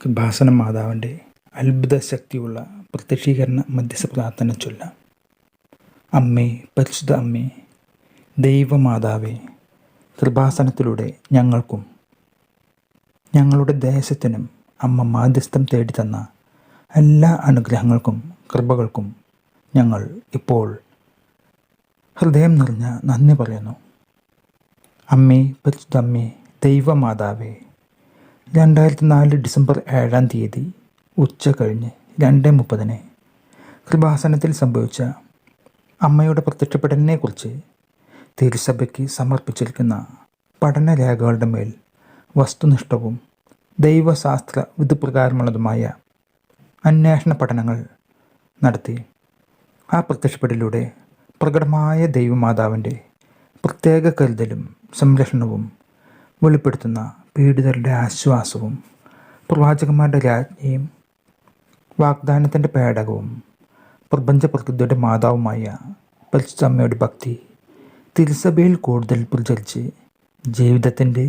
കൃപാസന മാതാവിൻ്റെ അത്ഭുത ശക്തിയുള്ള പ്രത്യക്ഷീകരണ മധ്യസ്ഥ പ്രാർത്ഥന ചൊല്ലാം. അമ്മേ, പരിശുദ്ധ അമ്മേ, ദൈവമാതാവേ, കൃപാസനത്തിലൂടെ ഞങ്ങൾക്കും ഞങ്ങളുടെ ദേശത്തിനും അമ്മ മാധ്യസ്ഥം തേടിത്തന്ന എല്ലാ അനുഗ്രഹങ്ങൾക്കും കൃപകൾക്കും ഞങ്ങൾ ഇപ്പോൾ ഹൃദയം നിറഞ്ഞ നന്ദി പറയുന്നു. അമ്മേ, പരിശുദ്ധ അമ്മേ, ദൈവമാതാവേ, 2004 ഡിസംബർ 7 ഉച്ച കഴിഞ്ഞ് 2:30 കൃപാസനത്തിൽ സംഭവിച്ച അമ്മയുടെ പ്രത്യക്ഷപ്പെടലിനെക്കുറിച്ച് തിരുസഭയ്ക്ക് സമർപ്പിച്ചിരിക്കുന്ന പഠനരേഖകളുടെ മേൽ വസ്തുനിഷ്ഠവും ദൈവശാസ്ത്ര വിധിപ്രകാരമുള്ളതുമായ അന്വേഷണ പഠനങ്ങൾ നടത്തി ആ പ്രത്യക്ഷപ്പെടലിലൂടെ പ്രകടമായ ദൈവമാതാവിൻ്റെ പ്രത്യേക കരുതലും സംരക്ഷണവും വെളിപ്പെടുത്തുന്ന പീഡിതരുടെ ആശ്വാസവും പ്രവാചകന്മാരുടെ രാജ്ഞിയും വാഗ്ദാനത്തിൻ്റെ പേടകവും പ്രപഞ്ച പ്രകൃതിയുടെ മാതാവുമായ പരിശുദ്ധ അമ്മയുടെ ഭക്തി തിരുസഭയിൽ കൂടുതൽ പ്രചരിച്ച് ജീവിതത്തിൻ്റെ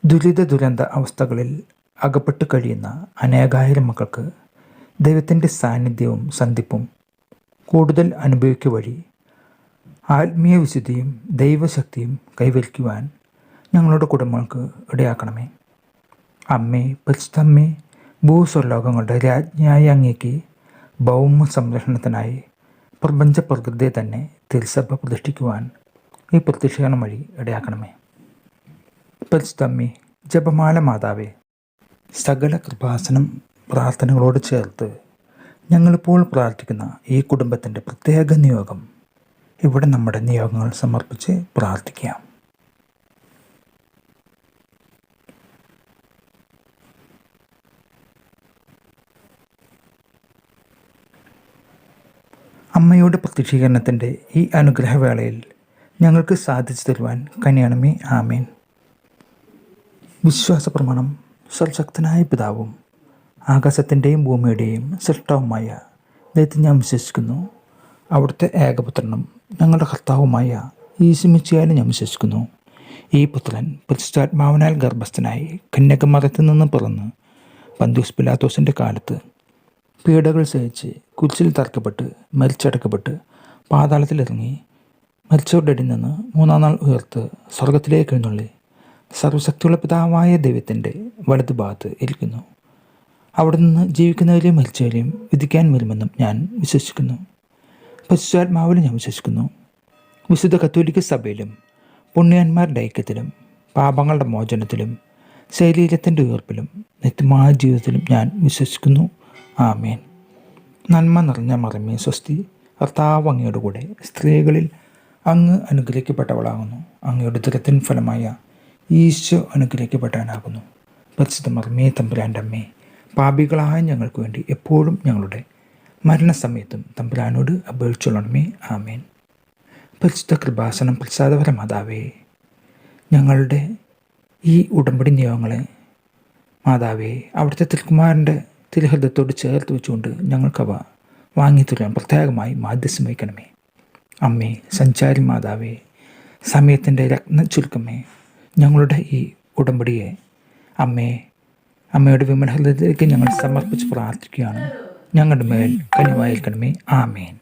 ദുരിത അവസ്ഥകളിൽ അകപ്പെട്ട് കഴിയുന്ന അനേകായിരം മക്കൾക്ക് ദൈവത്തിൻ്റെ സാന്നിധ്യവും സന്ധിപ്പും കൂടുതൽ അനുഭവിക്കുക വഴി ആത്മീയ വിശുദ്ധിയും ദൈവശക്തിയും കൈവരിക്കുവാൻ ഞങ്ങളുടെ കുടുംബങ്ങൾക്ക് ഇടയാക്കണമേ. അമ്മേ, പരിശുദ്ധമ്മേ, ഭൂസ്വർലോകങ്ങളുടെ രാജ്ഞിയായ അങ്ങേക്ക് ഭൗമ സംരക്ഷണത്തിനായി പ്രപഞ്ച പ്രകൃതിയെ തന്നെ തിരുസഭ പ്രതിഷ്ഠിക്കുവാൻ ഈ പ്രത്യക്ഷീകരണം വഴി ഇടയാക്കണമേ. പരിശുദ്ധമ്മേ, ജപമാല മാതാവേ, സകല കൃപാസനം പ്രാർത്ഥനകളോട് ചേർത്ത് ഞങ്ങളിപ്പോൾ പ്രാർത്ഥിക്കുന്ന ഈ കുടുംബത്തിൻ്റെ പ്രത്യേക നിയോഗം ഇവിടെ നമ്മുടെ നിയോഗങ്ങൾ സമർപ്പിച്ച് പ്രാർത്ഥിക്കാം. അമ്മയുടെ പ്രത്യക്ഷീകരണത്തിൻ്റെ ഈ അനുഗ്രഹവേളയിൽ ഞങ്ങൾക്ക് സാധിച്ചു തരുവാൻ കനിയണമേ. ആമേൻ. വിശ്വാസ പ്രമാണം. സർവശക്തനായ പിതാവും ആകാശത്തിൻ്റെയും ഭൂമിയുടെയും സൃഷ്ടാവുമായ ദൈവത്തെ ഞാൻ വിശ്വസിക്കുന്നു. അവിടുത്തെ ഏകപുത്രനും ഞങ്ങളുടെ കർത്താവുമായ ഈശോമിശിഹായെ ഞാൻ വിശ്വസിക്കുന്നു. ഈ പുത്രൻ പരിശുദ്ധാത്മാവിനാൽ ഗർഭസ്ഥനായി കന്യകമറിയത്തിൽ നിന്ന് പിറന്ന് പന്തിയോസ് പിലാത്തോസിൻ്റെ കാലത്ത് പീഡകൾ സഹിച്ച് കുരിശിൽ തറക്കപ്പെട്ട് മരിച്ചടക്കപ്പെട്ട് പാതാളത്തിലിറങ്ങി മരിച്ചവരുടെ ഇടയിൽ നിന്ന് 3-ാം നാൾ ഉയർത്ത് സ്വർഗത്തിലേക്ക് എഴുന്നള്ളി സർവശക്തിയുള്ള പിതാവായ ദൈവത്തിൻ്റെ വലതു ഭാഗത്ത് ഇരിക്കുന്നു. അവിടെ നിന്ന് ജീവിക്കുന്നവരെയും മരിച്ചവരെയും വിധിക്കാൻ വരുമെന്നും ഞാൻ വിശ്വസിക്കുന്നു. പരിശുദ്ധാത്മാവിലും ഞാൻ വിശ്വസിക്കുന്നു. വിശുദ്ധ കത്തോലിക്ക സഭയിലും പുണ്യന്മാരുടെ ഐക്യത്തിലും പാപങ്ങളുടെ മോചനത്തിലും ശരീരത്തിൻ്റെ ഉയർപ്പിലും നിത്യമായ ജീവിതത്തിലും ഞാൻ വിശ്വസിക്കുന്നു. ആമേൻ. നന്മ നിറഞ്ഞ മറിയമേ സ്വസ്തി, കർത്താവ് അങ്ങയുടെ കൂടെ സ്ത്രീകളിൽ അങ്ങ് അനുഗ്രഹിക്കപ്പെട്ടവളാകുന്നു. അങ്ങയുടെ ഉദരത്തിൻ ഫലമായ ഈശോ അനുഗ്രഹിക്കപ്പെട്ടവനാകുന്നു. പരിശുദ്ധ മറിയമേ തമ്പുരാൻ്റെ അമ്മേ, പാപികളായ ഞങ്ങൾക്ക് വേണ്ടി എപ്പോഴും ഞങ്ങളുടെ മരണസമയത്തും തമ്പുരാനോട് അപേക്ഷിച്ചുകൊള്ളണമേ. ആമേൻ. പരിശുദ്ധ കൃപാസനം പ്രസാദപര മാതാവേ, ഞങ്ങളുടെ ഈ ഉടമ്പടി നിയമങ്ങളെ മാതാവേ അവിടുത്തെ തിരുക്കുമാരൻ്റെ തിരുഹൃദയത്തോട് ചേർത്ത് വെച്ചുകൊണ്ട് ഞങ്ങൾക്കവ വാങ്ങിത്തരാൻ പ്രത്യേകമായി മാധ്യസ്ഥം വഹിക്കണമേ. അമ്മേ, സഞ്ചാരി മാതാവേ, സമയത്തിൻ്റെ രത്നച്ചുരുക്കമേ, ഞങ്ങളുടെ ഈ ഉടമ്പടിയെ അമ്മയുടെ വിമല ഹൃദയത്തിലേക്ക് ഞങ്ങൾ സമർപ്പിച്ച് പ്രാർത്ഥിക്കുകയാണ്. ഞങ്ങളുടെ മേൽ കനിവായിരിക്കണമേ. ആമേൻ.